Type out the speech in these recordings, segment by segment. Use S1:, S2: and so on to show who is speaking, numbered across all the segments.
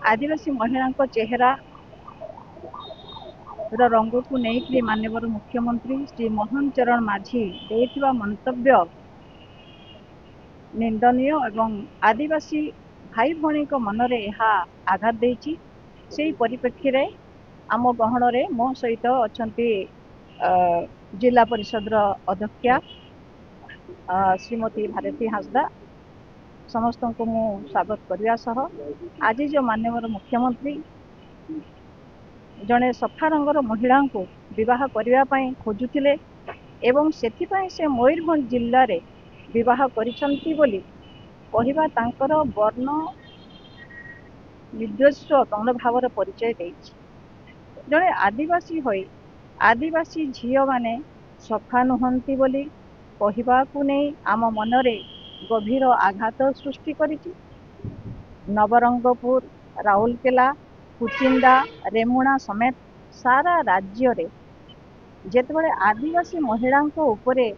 S1: आदिवासी महिला चेहरा रंग को लेकिन माननीय मुख्यमंत्री श्री मोहन चरण माझी देथिबा मंतव्य निंदनीय एवं आदिवासी भाई भौणी मनरे यह आघात देछि। से परिप्रेक्षी रे आम गहन रे मो सहित अछंती जिला परिषद अध्यक्षा श्रीमती भारती हांसदा समस्त को मु स्वागत करने सह आज जो माननीय मुख्यमंत्री जड़े सफा रंगर महिला को विवाह करने खोजुले एवं से मयूरभंज जिले में विवाह करिसंती बोली कहवा तांकर वर्ण निर्देश्व कौन भाव परिचय देछि। जड़े आदिवासी होई आदिवासी झील माने सफा नुहंती बोली कहवाकू नहीं आम मनरे गभीर आघात सृष्टि करिछि। नवरंगपुर, राउरकेला, कुचिंदा, रेमुणा समेत सारा राज्य रे जेतबेले आदिवासी महिला उपरे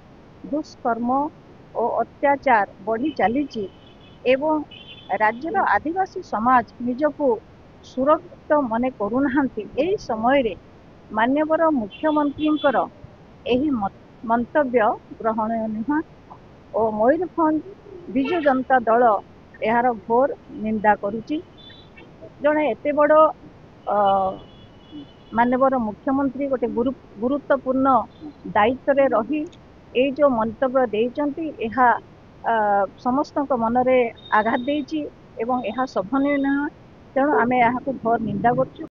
S1: दुष्कर्म और अत्याचार बढ़ी चली एवं राज्यर आदिवासी समाज निजको सुरक्षित मने करूनाहांती एही समय रे माननीय मुख्यमंत्री एही मंतव्य ग्रहणीय नुह और मयूरभंज विजु जनता दल यार घोर निंदा करुची। जड़े एत बड़ माननीय मुख्यमंत्री गोटे गुरुत्वपूर्ण दायित्व रे रही ए जो मंतव्य देइचंती एहा समस्त मनरे आघात देइची एवं एहा शोभनीय नुह। तेणु आमे यहाँ घोर निंदा करछु।